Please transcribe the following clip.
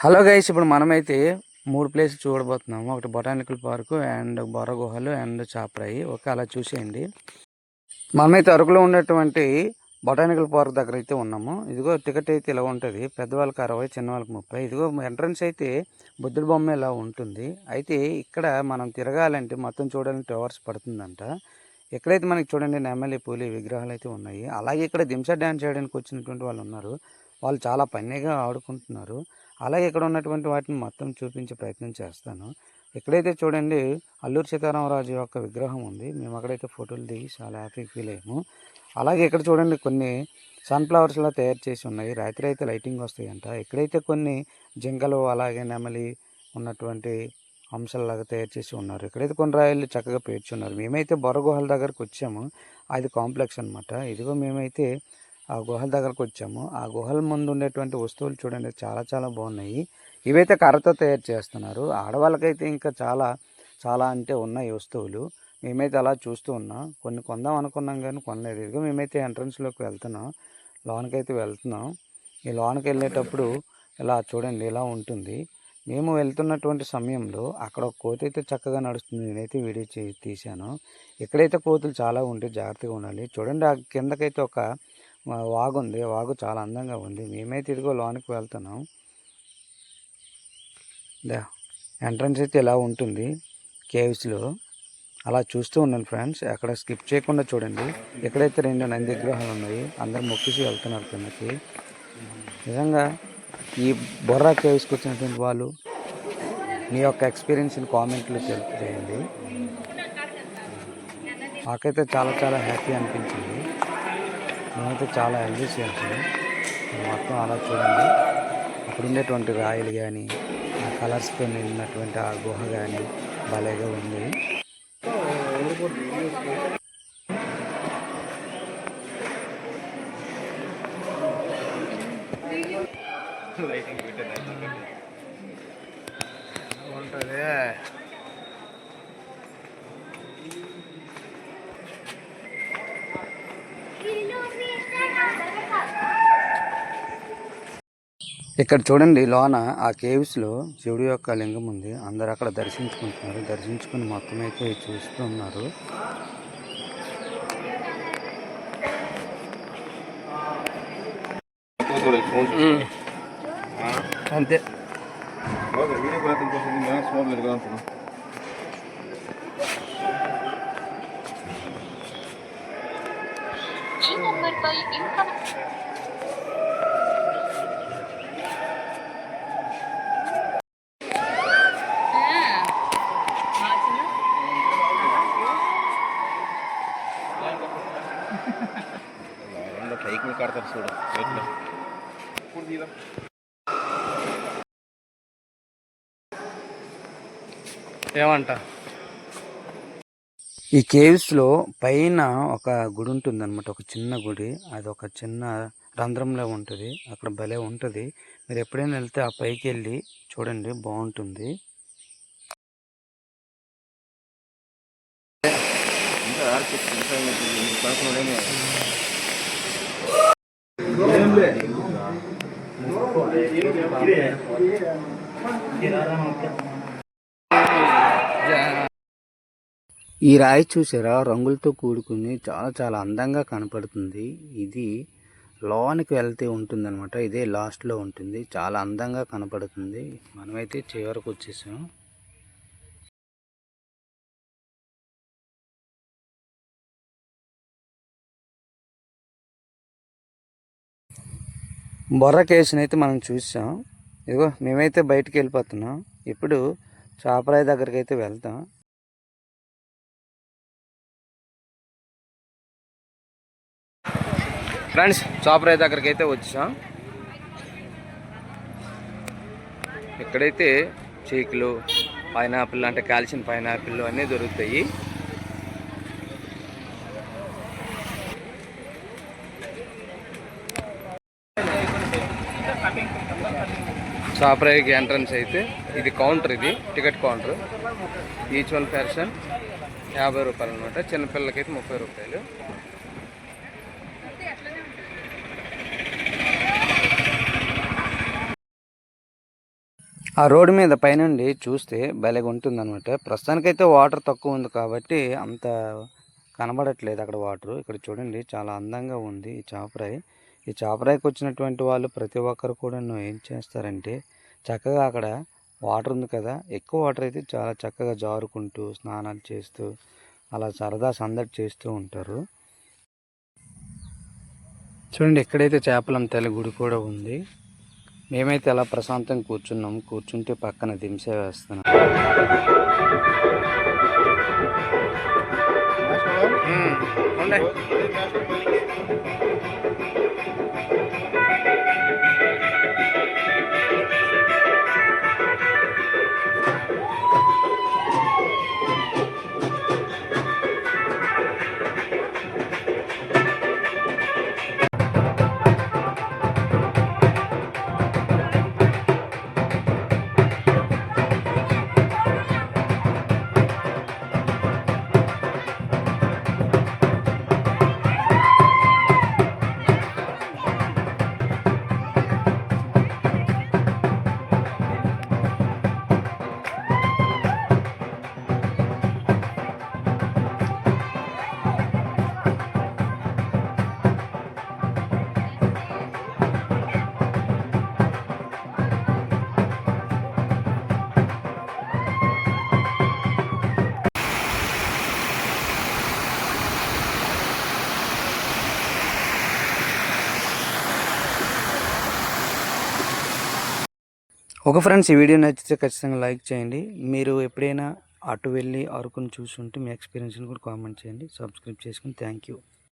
Hello guys, ఇప్పుడు మనమైతే 3 ప్లేసులు చూడబోతున్నాము. ఒకటి బొటానికల్ పార్కు అండ్ బొర్ర గుహలు అండ్ చాపరాయి. ఓకే, అలా చూసేయండి. మనమైతే అరకులో ఉన్నటువంటి బొటానికల్ పార్క్ దగ్గర అయితే ఉన్నాము. ఇదిగో టికెట్ అయితే ఇలా ఉంటుంది. పెద్దవాళ్ళకి 60, చిన్నవాళ్ళకి 30. ఇదిగో ఎంట్రన్స్ అయితే బుద్ధుడి బొమ్మ ఇలా ఉంటుంది. అయితే ఇక్కడ మనం తిరగాలంటే మొత్తం చూడాలంటే 2 hours పడుతుందంట. ఎక్కడైతే మనకి చూడండి నెమలి, పులి విగ్రహాలు అయితే ఉన్నాయి. అలాగే ఇక్కడ దింసా డ్యాన్స్ చేయడానికి వచ్చినటువంటి వాళ్ళు ఉన్నారు. వాళ్ళు చాలా ఫన్నీగా ఆడుకుంటున్నారు. అలాగే ఇక్కడ ఉన్నటువంటి వాటిని మొత్తం చూపించే ప్రయత్నం చేస్తాను. ఎక్కడైతే చూడండి అల్లూరి సీతారామరాజు యొక్క విగ్రహం ఉంది. మేము అక్కడైతే ఫోటోలు దిగి చాలా హ్యాపీగా ఫీల్ అయ్యాము. అలాగే ఇక్కడ చూడండి కొన్ని సన్ఫ్లవర్స్లా తయారు చేసి ఉన్నాయి. రాత్రి అయితే లైటింగ్ వస్తాయంట. ఎక్కడైతే కొన్ని జింకలు అలాగే నెమలి ఉన్నటువంటి అంశాలలాగా తయారు చేసి ఉన్నారు. ఇక్కడైతే కొన్ని రాయలు చక్కగా పేర్చున్నారు. మేమైతే బొర్ర గుహల దగ్గరకు వచ్చాము. అది కాంప్లెక్స్ అనమాట. ఇదిగో మేమైతే ఆ గుహల దగ్గరకు వచ్చాము. ఆ గుహల ముందు ఉండేటువంటి వస్తువులు చూడండి చాలా చాలా బాగున్నాయి. ఇవైతే కర్రతో తయారు చేస్తున్నారు. ఆడవాళ్ళకైతే ఇంకా చాలా చాలా అంటే ఉన్నాయి వస్తువులు. మేమైతే అలా చూస్తూ ఉన్నాం. కొన్ని కొందాం అనుకున్నాం కానీ కొనలేదు. ఇదిగో మేమైతే ఎంట్రన్స్లోకి వెళ్తున్నాం. లోనకైతే వెళ్తున్నాం. ఈ లోనకి వెళ్ళేటప్పుడు ఇలా చూడండి ఇలా ఉంటుంది. మేము వెళ్తున్నటువంటి సమయంలో అక్కడ ఒక కోతి అయితే చక్కగా నడుస్తుంది. నేనైతే వీడియో తీశాను. ఎక్కడైతే కోతులు చాలా ఉంటే జాగ్రత్తగా ఉండాలి. చూడండి ఆ కిందకైతే ఒక వాగు ఉంది. వాగు చాలా అందంగా ఉంది. మేమైతే ఇదిగో లోనికి వెళ్తున్నాం. ఎంట్రన్స్ అయితే ఇలా ఉంటుంది కేవ్స్లో. అలా చూస్తూ ఉన్నాను ఫ్రెండ్స్. అక్కడ స్కిప్ చేయకుండా చూడండి. ఎక్కడైతే 2 నంది విగ్రహాలు ఉన్నాయి. అందరు మొక్కేసి వెళ్తున్నారు కిందకి. నిజంగా ఈ బొర్రా కేవ్స్కి వచ్చినటువంటి వాళ్ళు మీ యొక్క ఎక్స్పీరియన్స్ని కామెంట్లు తెలియజేయండి. నాకైతే చాలా చాలా హ్యాపీ అనిపించింది. మేమైతే చాలా ఎంజాయ్ చేసాము. మొత్తం అలా చూడండి. అక్కడ ఉండేటువంటి రాయలు కానీ ఆ కలర్స్తో నిండినటువంటి ఆ గుహ కానీ భలేగా ఉంది. ఉంటుంది ఇక్కడ చూడండి లోన ఆ కేవ్స్లో శివుడి యొక్క లింగం ఉంది. అందరు అక్కడ దర్శించుకుంటున్నారు. దర్శించుకుని మొత్తం అయితే చూస్తున్నారు. అంతే. ఏమంట ఈ కేవ్స్లో పైన ఒక గుడి ఉంటుంది అనమాట. ఒక చిన్న గుడి. అది ఒక చిన్న రంధ్రంలో ఉంటుంది. అక్కడ భలే ఉంటుంది. మీరు ఎప్పుడైనా వెళ్తే ఆ పైకి వెళ్ళి చూడండి, బాగుంటుంది. ఈ రాయి చూసారా, రంగులతో కూడుకుని చాలా చాలా అందంగా కనపడుతుంది. ఇది లోనికి వెళ్తే ఉంటుందన్నమాట. ఇదే లాస్ట్లో ఉంటుంది. చాలా అందంగా కనపడుతుంది. మనమైతే చివరకు వచ్చేసాం. బొర్రా కేవ్స్ని అయితే మనం చూసాం. ఇదిగో మేమైతే బయటికి వెళ్ళిపోతున్నాం. ఇప్పుడు చాపరాయి దగ్గరికి అయితే వెళ్తాం. ఫ్రెండ్స్, చాపరాయి దగ్గరికి అయితే వచ్చాం. ఇక్కడైతే చీకులు, పైనాపిల్ అంటే కాల్చిన పైనాపిల్ అన్నీ దొరుకుతాయి. చాపరాయికి ఎంట్రన్స్ అయితే ఇది కౌంటర్. ఇది ticket counter. Each one person 50 రూపాయలు అనమాట. చిన్నపిల్లలకైతే 30 రూపాయలు. ఆ రోడ్డు మీద పైనుండి చూస్తే భలేగా ఉంటుందన్నమాట. ప్రస్తుతానికైతే వాటర్ తక్కువ ఉంది కాబట్టి అంత కనబడట్లేదు అక్కడ వాటరు. ఇక్కడ చూడండి చాలా అందంగా ఉంది ఈ చాపరాయి. ఈ చాపరాయికి వచ్చినటువంటి వాళ్ళు ప్రతి ఒక్కరు కూడాను ఏం చేస్తారంటే చక్కగా అక్కడ వాటర్ ఉంది కదా, ఎక్కువ వాటర్ అయితే చాలా చక్కగా జారుకుంటూ స్నానాలు చేస్తూ అలా సరదా సందడి చేస్తూ ఉంటారు. చూడండి ఎక్కడైతే చేపలమ్మ తల్లి గుడి కూడా ఉంది. మేమైతే అలా ప్రశాంతంగా కూర్చున్నాం. కూర్చుంటే పక్కన దింస వేస్తున్నాం. ఒక ఫ్రెండ్స్, ఈ వీడియో నచ్చితే ఖచ్చితంగా లైక్ చేయండి. మీరు ఎప్పుడైనా అటు వెళ్ళి అరకుని చూసి ఉంటే మీ ఎక్స్పీరియన్స్ని కూడా కామెంట్ చేయండి. సబ్స్క్రైబ్ చేసుకుని థ్యాంక్ యూ.